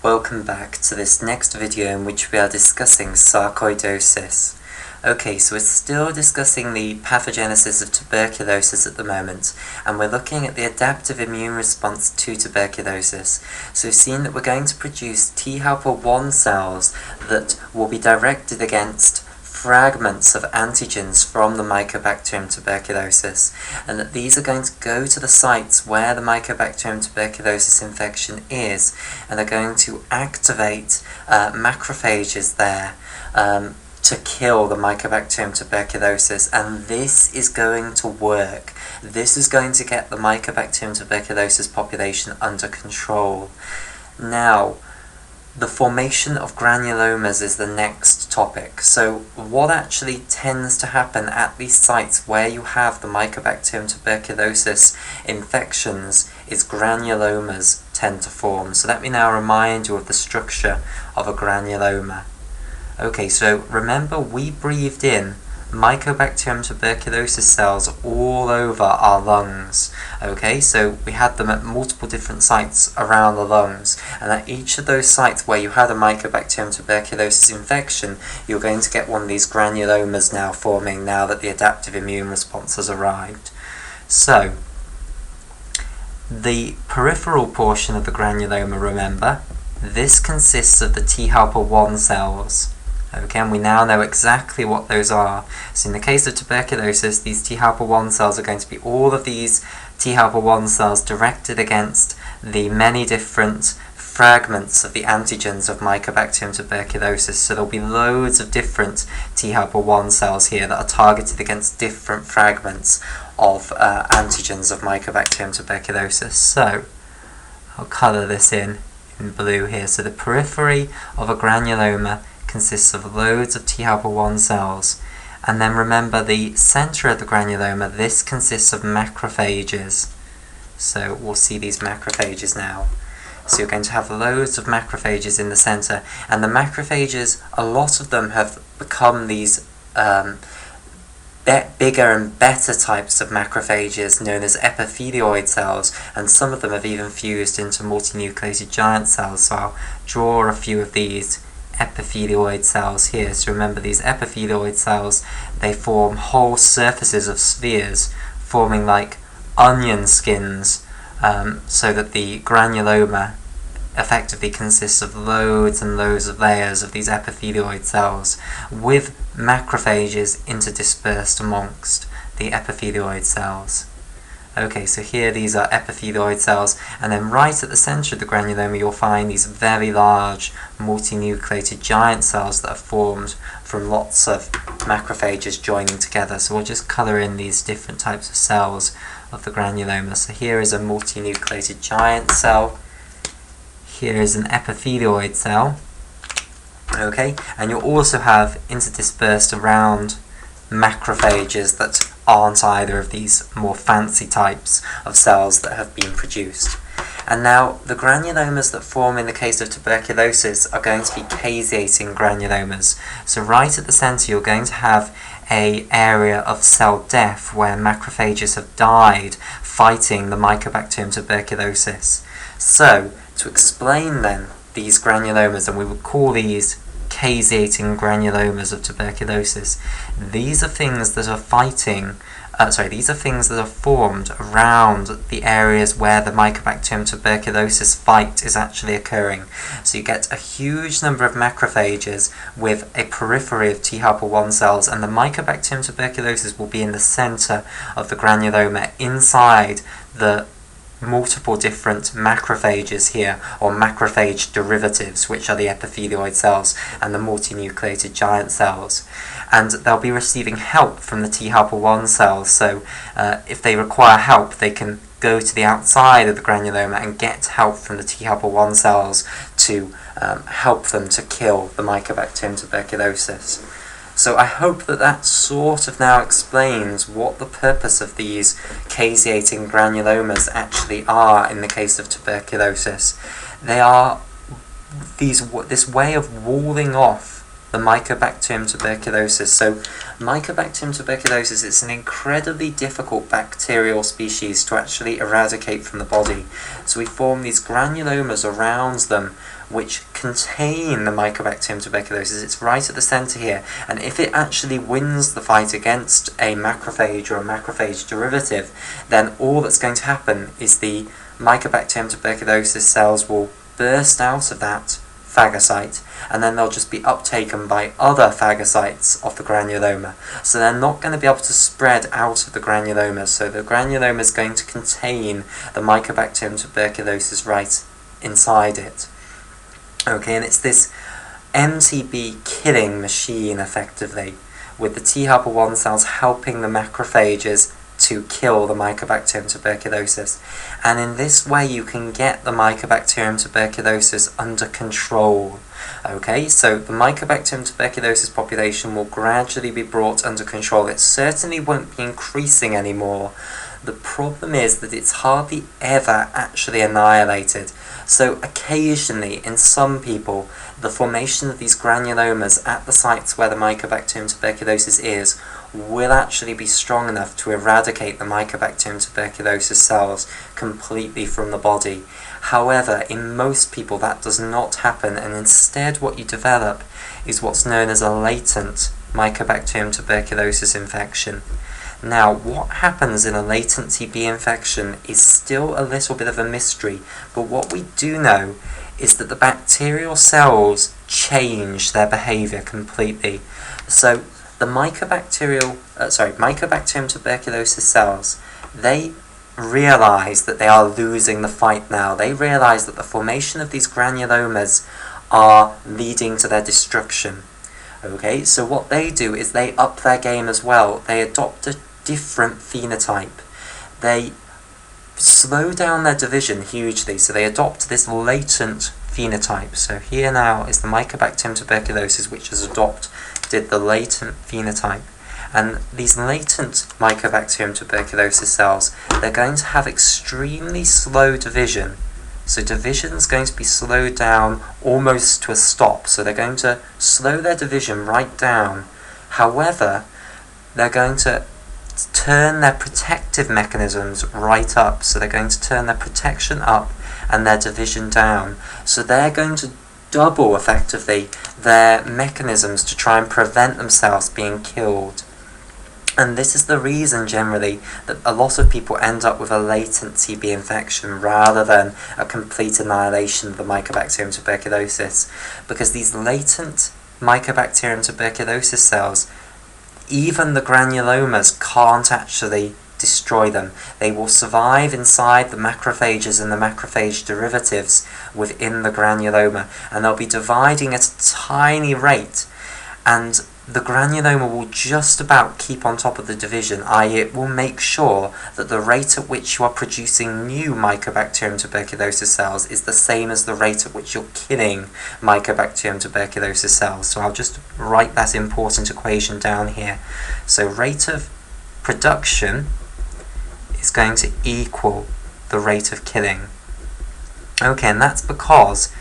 welcome back to this next video in which we are discussing sarcoidosis. Okay, so we're still discussing the pathogenesis of tuberculosis at the moment, and we're looking at the adaptive immune response to tuberculosis. So we've seen that we're going to produce T helper 1 cells that will be directed against fragments of antigens from the Mycobacterium tuberculosis, and that these are going to go to the sites where the Mycobacterium tuberculosis infection is, and are going to activate macrophages there to kill the Mycobacterium tuberculosis, and this is going to work. This is going to get the Mycobacterium tuberculosis population under control. Now, the formation of granulomas is the next topic. So what actually tends to happen at these sites where you have the Mycobacterium tuberculosis infections is granulomas tend to form. So let me now remind you of the structure of a granuloma. Okay, so remember we breathed in Mycobacterium tuberculosis cells all over our lungs. Okay, so we had them at multiple different sites around the lungs, and at each of those sites where you had a Mycobacterium tuberculosis infection, you're going to get one of these granulomas now forming now that the adaptive immune response has arrived. So, the peripheral portion of the granuloma, remember, this consists of the T helper 1 cells. Okay, and we now know exactly what those are. So in the case of tuberculosis, these T helper 1 cells are going to be all of these T helper 1 cells directed against the many different fragments of the antigens of Mycobacterium tuberculosis. So there'll be loads of different T helper 1 cells here that are targeted against different fragments of antigens of Mycobacterium tuberculosis. So I'll colour this in blue here. So the periphery of a granuloma consists of loads of T helper 1 cells, and then remember the center of the granuloma, this consists of macrophages. So we'll see these macrophages now. So you're going to have loads of macrophages in the center, and the macrophages, a lot of them have become these bigger and better types of macrophages known as epithelioid cells, and some of them have even fused into multinucleated giant cells. So I'll draw a few of these epithelioid cells here. So remember, these epithelioid cells, they form whole surfaces of spheres, forming like onion skins, so that the granuloma effectively consists of loads and loads of layers of these epithelioid cells, with macrophages interdispersed amongst the epithelioid cells. Okay, so here these are epithelioid cells, and then right at the center of the granuloma you'll find these very large multinucleated giant cells that are formed from lots of macrophages joining together. So we'll just colour in these different types of cells of the granuloma. So here is a multinucleated giant cell, here is an epithelioid cell, okay, and you'll also have interdispersed around macrophages that aren't either of these more fancy types of cells that have been produced. And now the granulomas that form in the case of tuberculosis are going to be caseating granulomas. So right at the center you're going to have an area of cell death where macrophages have died fighting the Mycobacterium tuberculosis. So to explain then these granulomas, and we would call these caseating granulomas of tuberculosis, these are things that are these are things that are formed around the areas where the Mycobacterium tuberculosis fight is actually occurring. So you get a huge number of macrophages with a periphery of T helper 1 cells, and the Mycobacterium tuberculosis will be in the center of the granuloma inside the multiple different macrophages here, or macrophage derivatives, which are the epithelioid cells and the multinucleated giant cells. And they'll be receiving help from the T helper 1 cells, so if they require help they can go to the outside of the granuloma and get help from the T helper 1 cells to help them to kill the Mycobacterium tuberculosis. So I hope that that sort of now explains what the purpose of these caseating granulomas actually are in the case of tuberculosis. They are this way of walling off the Mycobacterium tuberculosis. So Mycobacterium tuberculosis is an incredibly difficult bacterial species to actually eradicate from the body. So we form these granulomas around them which contain the Mycobacterium tuberculosis. It's right at the centre here, and if it actually wins the fight against a macrophage or a macrophage derivative, then all that's going to happen is the Mycobacterium tuberculosis cells will burst out of that phagocyte, and then they'll just be uptaken by other phagocytes of the granuloma. So they're not going to be able to spread out of the granulomas. So the granuloma is going to contain the Mycobacterium tuberculosis right inside it. Okay, and it's this MTB killing machine, effectively, with the T helper 1 cells helping the macrophages to kill the Mycobacterium tuberculosis. And in this way you can get the Mycobacterium tuberculosis under control. Okay, so the Mycobacterium tuberculosis population will gradually be brought under control. It certainly won't be increasing anymore. The problem is that it's hardly ever actually annihilated. So occasionally, in some people, the formation of these granulomas at the sites where the Mycobacterium tuberculosis is will actually be strong enough to eradicate the Mycobacterium tuberculosis cells completely from the body. However, in most people that does not happen, and instead what you develop is what's known as a latent Mycobacterium tuberculosis infection. Now, what happens in a latent TB infection is still a little bit of a mystery, but what we do know is that the bacterial cells change their behaviour completely. So the Mycobacterium tuberculosis cells, they realise that they are losing the fight now. They realise that the formation of these granulomas are leading to their destruction. Okay, so what they do is they up their game as well. They adopt a different phenotype. They slow down their division hugely, so they adopt this latent phenotype. So here now is the Mycobacterium tuberculosis, which has adopted the latent phenotype. And these latent Mycobacterium tuberculosis cells, they're going to have extremely slow division. So division is going to be slowed down almost to a stop. So they're going to slow their division right down. However, they're going to turn their protective mechanisms right up. So they're going to turn their protection up and their division down. So they're going to double, effectively, their mechanisms to try and prevent themselves being killed. And this is the reason, generally, that a lot of people end up with a latent TB infection rather than a complete annihilation of the Mycobacterium tuberculosis. Because these latent Mycobacterium tuberculosis cells, even the granulomas can't actually destroy them. They will survive inside the macrophages and the macrophage derivatives within the granuloma, and they'll be dividing at a tiny rate, and the granuloma will just about keep on top of the division, i.e. it will make sure that the rate at which you are producing new Mycobacterium tuberculosis cells is the same as the rate at which you're killing Mycobacterium tuberculosis cells. So I'll just write that important equation down here. So rate of production is going to equal the rate of killing. Okay, and that's because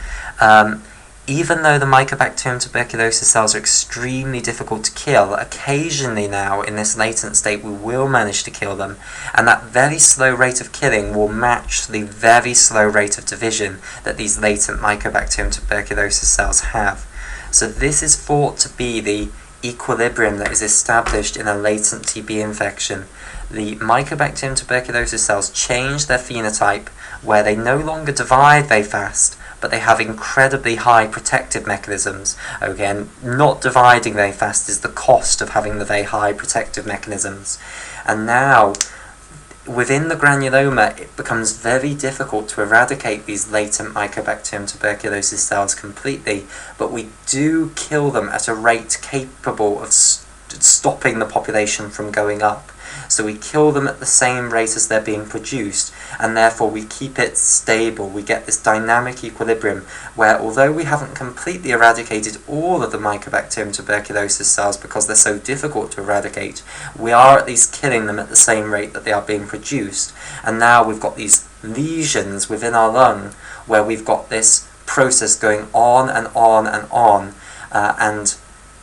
even though the Mycobacterium tuberculosis cells are extremely difficult to kill, occasionally now in this latent state we will manage to kill them, and that very slow rate of killing will match the very slow rate of division that these latent Mycobacterium tuberculosis cells have. So this is thought to be the equilibrium that is established in a latent TB infection. The Mycobacterium tuberculosis cells change their phenotype where they no longer divide very fast, but they have incredibly high protective mechanisms. Again, not dividing very fast is the cost of having the very high protective mechanisms. And now, within the granuloma, it becomes very difficult to eradicate these latent Mycobacterium tuberculosis cells completely, but we do kill them at a rate capable of stopping the population from going up. So we kill them at the same rate as they're being produced, and therefore we keep it stable. We get this dynamic equilibrium where, although we haven't completely eradicated all of the Mycobacterium tuberculosis cells because they're so difficult to eradicate, we are at least killing them at the same rate that they are being produced. And now we've got these lesions within our lung where we've got this process going on and on and on, and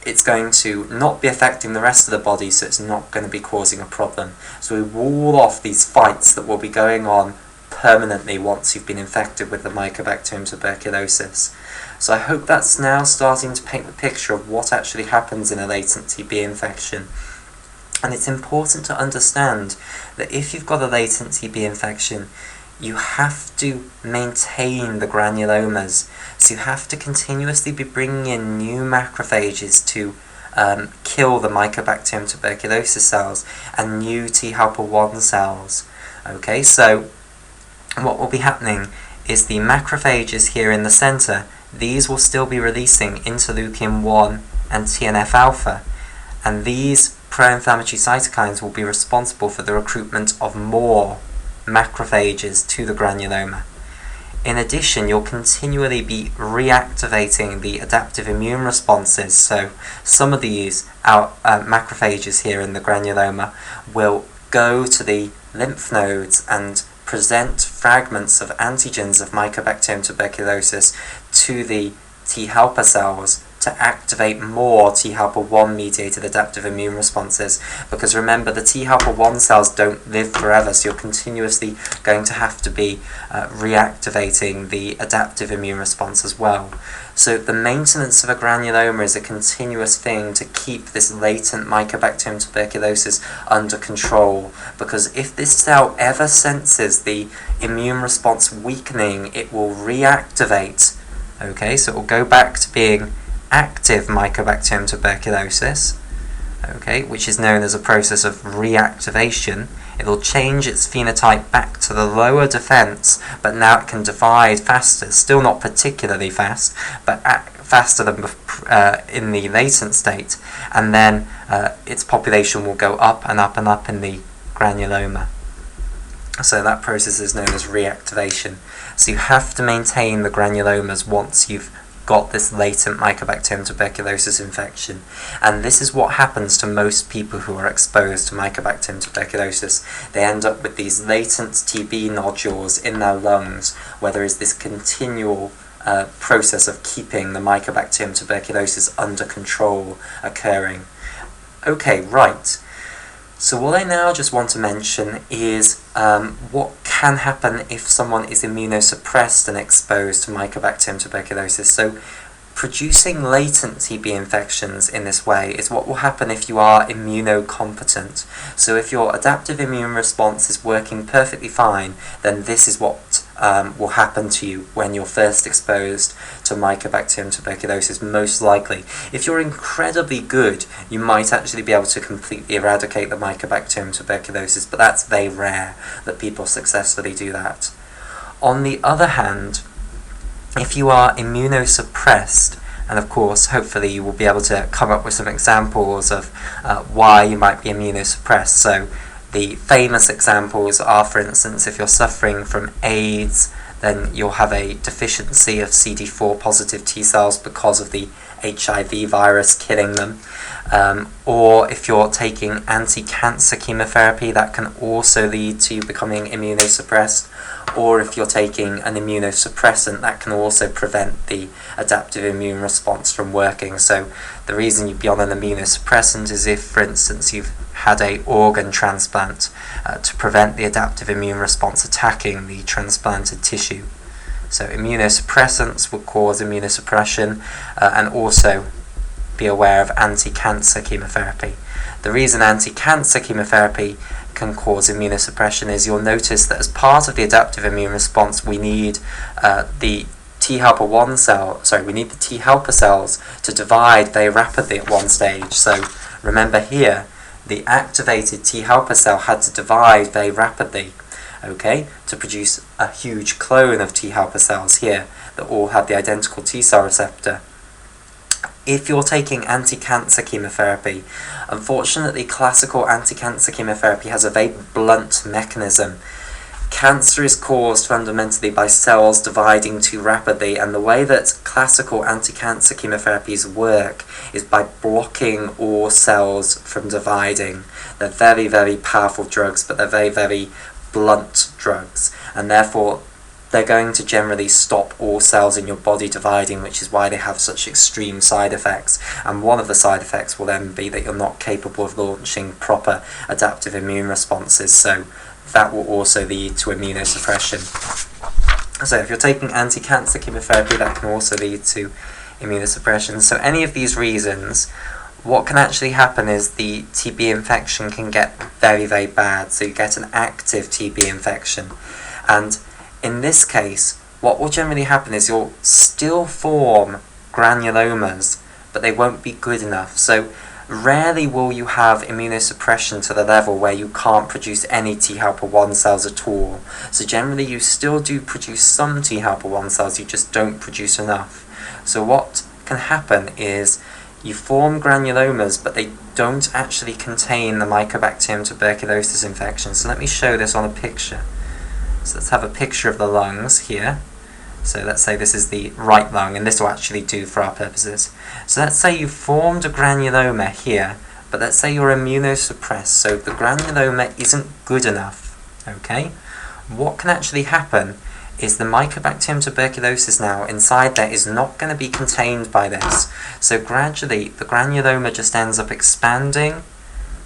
it's going to not be affecting the rest of the body, so it's not going to be causing a problem. So we wall off these fights that will be going on permanently once you've been infected with the Mycobacterium tuberculosis. So I hope that's now starting to paint the picture of what actually happens in a latent TB infection. And it's important to understand that if you've got a latent TB infection, you have to maintain the granulomas. So you have to continuously be bringing in new macrophages to kill the Mycobacterium tuberculosis cells and new T helper 1 cells. Okay, so what will be happening is the macrophages here in the center, these will still be releasing interleukin 1 and TNF alpha, and these pro-inflammatory cytokines will be responsible for the recruitment of more macrophages to the granuloma. In addition, you'll continually be reactivating the adaptive immune responses, so some of these macrophages here in the granuloma will go to the lymph nodes and present fragments of antigens of Mycobacterium tuberculosis to the T helper cells to activate more T helper 1 mediated adaptive immune responses, because remember, the T helper 1 cells don't live forever, so you're continuously going to have to be reactivating the adaptive immune response as well. So the maintenance of a granuloma is a continuous thing to keep this latent Mycobacterium tuberculosis under control, because if this cell ever senses the immune response weakening, it will reactivate. Okay, so it will go back to being active Mycobacterium tuberculosis, okay, which is known as a process of reactivation. It'll change its phenotype back to the lower defense, but now it can divide faster, still not particularly fast, but faster than in the latent state, and then its population will go up and up and up in the granuloma. So that process is known as reactivation. So you have to maintain the granulomas once you've got this latent Mycobacterium tuberculosis infection, and this is what happens to most people who are exposed to Mycobacterium tuberculosis. They end up with these latent TB nodules in their lungs, where there is this continual process of keeping the Mycobacterium tuberculosis under control occurring. Okay, right. So what I now just want to mention is what can happen if someone is immunosuppressed and exposed to Mycobacterium tuberculosis. So producing latent TB infections in this way is what will happen if you are immunocompetent. So if your adaptive immune response is working perfectly fine, then this is what will happen to you when you're first exposed to Mycobacterium tuberculosis, most likely. If you're incredibly good, you might actually be able to completely eradicate the Mycobacterium tuberculosis, but that's very rare that people successfully do that. On the other hand, if you are immunosuppressed, and of course, hopefully you will be able to come up with some examples of why you might be immunosuppressed. So the famous examples are, for instance, if you're suffering from AIDS, then you'll have a deficiency of CD4 positive T cells because of the HIV virus killing them. Or if you're taking anti-cancer chemotherapy, that can also lead to you becoming immunosuppressed. Or if you're taking an immunosuppressant, that can also prevent the adaptive immune response from working. So the reason you'd be on an immunosuppressant is if, for instance, you've had an organ transplant to prevent the adaptive immune response attacking the transplanted tissue. So immunosuppressants will cause immunosuppression, and also be aware of anti-cancer chemotherapy. The reason anti-cancer chemotherapy can cause immunosuppression is you'll notice that as part of the adaptive immune response, we need the T helper 1 cell, we need the T helper cells to divide very rapidly at one stage. So remember here, the activated T helper cell had to divide very rapidly, okay, to produce a huge clone of T helper cells here that all have the identical T cell receptor. If you're taking anti-cancer chemotherapy, unfortunately classical anti-cancer chemotherapy has a very blunt mechanism. Cancer is caused fundamentally by cells dividing too rapidly, and the way that classical anti-cancer chemotherapies work is by blocking all cells from dividing. They're very, very powerful drugs, but they're very, very blunt drugs, and therefore they're going to generally stop all cells in your body dividing, which is why they have such extreme side effects. And one of the side effects will then be that you're not capable of launching proper adaptive immune responses. So that will also lead to immunosuppression. So if you're taking anti-cancer chemotherapy, that can also lead to immunosuppression. So any of these reasons, what can actually happen is the TB infection can get very, very bad. So you get an active TB infection. And in this case, what will generally happen is you'll still form granulomas, but they won't be good enough. So rarely will you have immunosuppression to the level where you can't produce any T helper 1 cells at all. So generally you still do produce some T helper 1 cells, you just don't produce enough. So what can happen is you form granulomas, but they don't actually contain the Mycobacterium tuberculosis infection. So let me show this on a picture. So let's have a picture of the lungs here. So let's say this is the right lung, and this will actually do for our purposes. So let's say you formed a granuloma here, but let's say you're immunosuppressed, so the granuloma isn't good enough, okay? What can actually happen is the Mycobacterium tuberculosis now inside there is not going to be contained by this. So gradually the granuloma just ends up expanding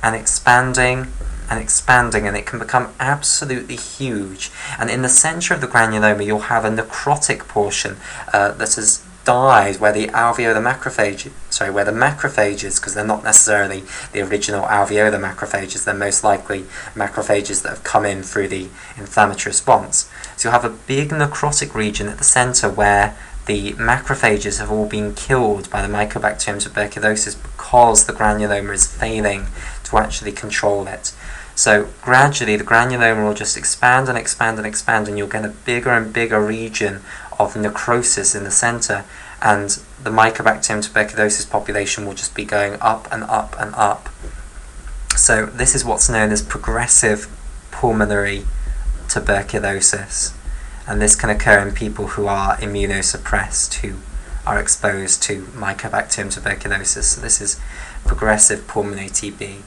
and expanding and expanding, and it can become absolutely huge. And in the center of the granuloma you'll have a necrotic portion that has died, where the macrophages, because they're not necessarily the original alveolar macrophages, they're most likely macrophages that have come in through the inflammatory response. So you'll have a big necrotic region at the center where the macrophages have all been killed by the Mycobacterium tuberculosis because the granuloma is failing to actually control it. So gradually the granuloma will just expand and expand and expand, and you'll get a bigger and bigger region of necrosis in the center, and the Mycobacterium tuberculosis population will just be going up and up and up. So this is what's known as progressive pulmonary tuberculosis, and this can occur in people who are immunosuppressed, who are exposed to Mycobacterium tuberculosis. So this is progressive pulmonary TB.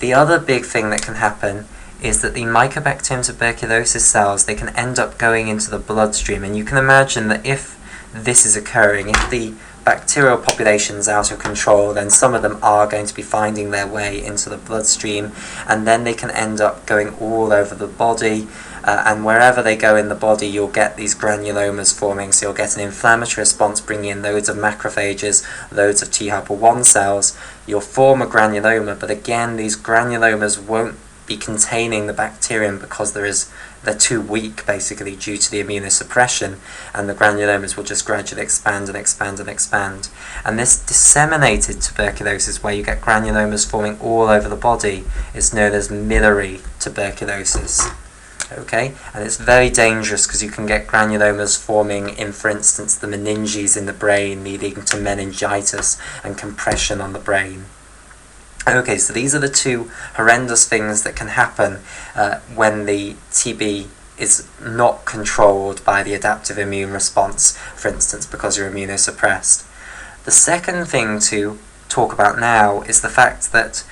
The other big thing that can happen is that the Mycobacterium tuberculosis cells, they can end up going into the bloodstream, and you can imagine that if this is occurring, if the bacterial population is out of control, then some of them are going to be finding their way into the bloodstream, and then they can end up going all over the body, and wherever they go in the body you'll get these granulomas forming. So you'll get an inflammatory response bringing in loads of macrophages, loads of T helper 1 cells. You'll form a granuloma, but again these granulomas won't be containing the bacterium because they're too weak, basically, due to the immunosuppression, and the granulomas will just gradually expand and expand and expand. And this disseminated tuberculosis, where you get granulomas forming all over the body, is known as miliary tuberculosis. Okay, and it's very dangerous because you can get granulomas forming in, for instance, the meninges in the brain, leading to meningitis and compression on the brain. Okay, so these are the two horrendous things that can happen when the TB is not controlled by the adaptive immune response, for instance, because you're immunosuppressed. The second thing to talk about now is the fact that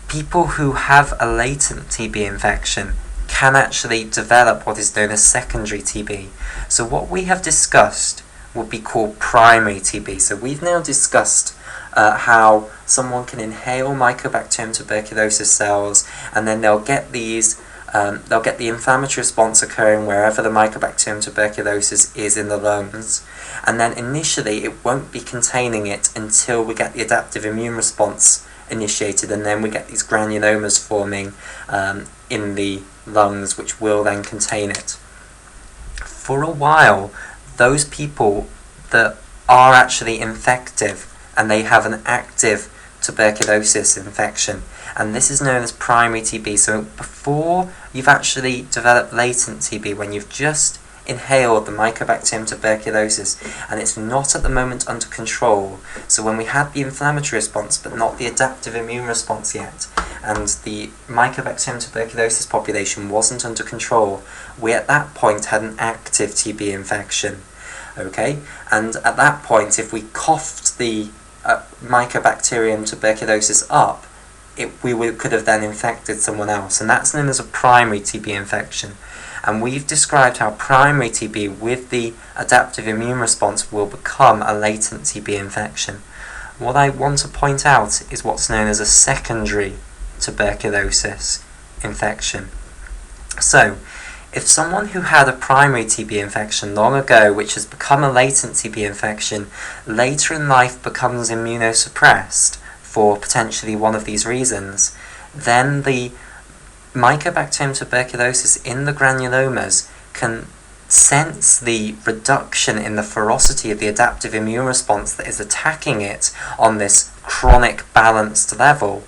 people who have a latent TB infection can actually develop what is known as secondary TB. So what we have discussed would be called primary TB. So we've now discussed how someone can inhale Mycobacterium tuberculosis cells, and then they'll get the inflammatory response occurring wherever the Mycobacterium tuberculosis is in the lungs, and then initially it won't be containing it until we get the adaptive immune response initiated, and then we get these granulomas forming in the lungs, which will then contain it. For a while, those people that are actually infective and they have an active tuberculosis infection, and this is known as primary TB. So before you've actually developed latent TB, when you've just inhaled the Mycobacterium tuberculosis and it's not at the moment under control, so when we had the inflammatory response but not the adaptive immune response yet, and the Mycobacterium tuberculosis population wasn't under control, we at that point had an active TB infection. Okay, and at that point, if we coughed the Mycobacterium tuberculosis up, we could have then infected someone else, and that's known as a primary TB infection. And we've described how primary TB with the adaptive immune response will become a latent TB infection. What I want to point out is what's known as a secondary tuberculosis infection. So, if someone who had a primary TB infection long ago, which has become a latent TB infection, later in life becomes immunosuppressed for potentially one of these reasons, then the Mycobacterium tuberculosis in the granulomas can sense the reduction in the ferocity of the adaptive immune response that is attacking it on this chronic balanced level,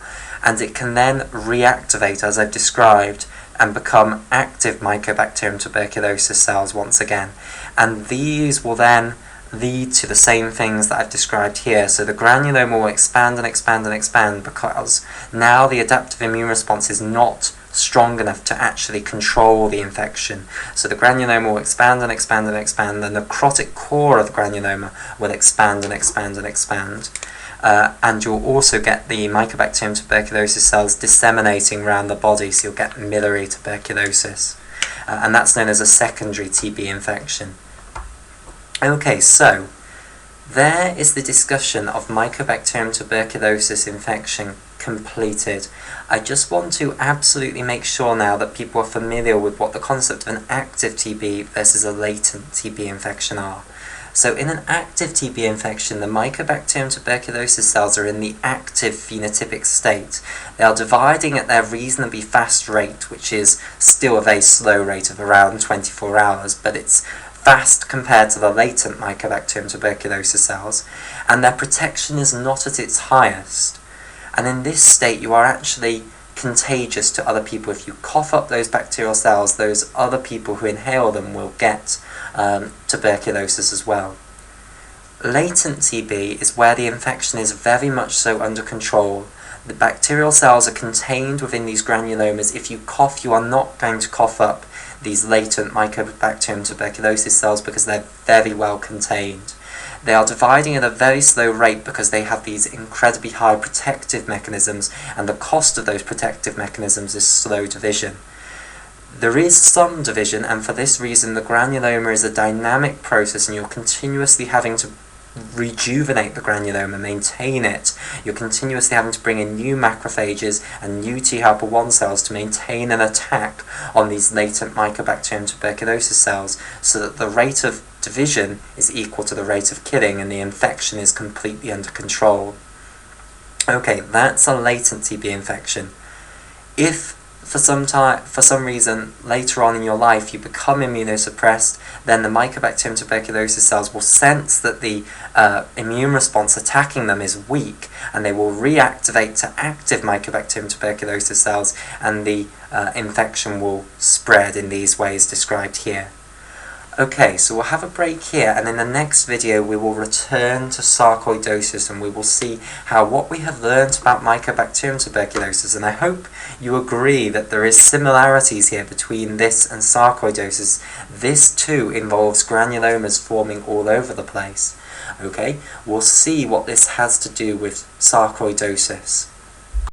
and it can then reactivate, as I've described, and become active Mycobacterium tuberculosis cells once again. And these will then lead to the same things that I've described here. So the granuloma will expand and expand and expand because now the adaptive immune response is not strong enough to actually control the infection. So the granuloma will expand and expand and expand, the necrotic core of the granuloma will expand and expand and expand. And you'll also get the Mycobacterium tuberculosis cells disseminating around the body, so you'll get miliary tuberculosis. And that's known as a secondary TB infection. Okay, so there is the discussion of Mycobacterium tuberculosis infection completed. I just want to absolutely make sure now that people are familiar with what the concept of an active TB versus a latent TB infection are. So in an active TB infection, the Mycobacterium tuberculosis cells are in the active phenotypic state. They are dividing at their reasonably fast rate, which is still a very slow rate of around 24 hours, but it's fast compared to the latent Mycobacterium tuberculosis cells, and their protection is not at its highest. And in this state, you are actually contagious to other people. If you cough up those bacterial cells, those other people who inhale them will get tuberculosis as well. Latent TB is where the infection is very much so under control. The bacterial cells are contained within these granulomas. If you cough, you are not going to cough up these latent Mycobacterium tuberculosis cells because they're very well contained. They are dividing at a very slow rate because they have these incredibly high protective mechanisms, and the cost of those protective mechanisms is slow division. There is some division, and for this reason the granuloma is a dynamic process, and you're continuously having to rejuvenate the granuloma, maintain it. You're continuously having to bring in new macrophages and new T helper 1 cells to maintain an attack on these latent Mycobacterium tuberculosis cells, so that the rate of division is equal to the rate of killing and the infection is completely under control. Okay, that's a latent TB infection. If for some reason later on in your life you become immunosuppressed, then the Mycobacterium tuberculosis cells will sense that the immune response attacking them is weak, and they will reactivate to active Mycobacterium tuberculosis cells, and the infection will spread in these ways described here. Okay, so we'll have a break here, and in the next video we will return to sarcoidosis, and we will see how what we have learnt about Mycobacterium tuberculosis, and I hope you agree that there is similarities here between this and sarcoidosis. This too involves granulomas forming all over the place. Okay, we'll see what this has to do with sarcoidosis.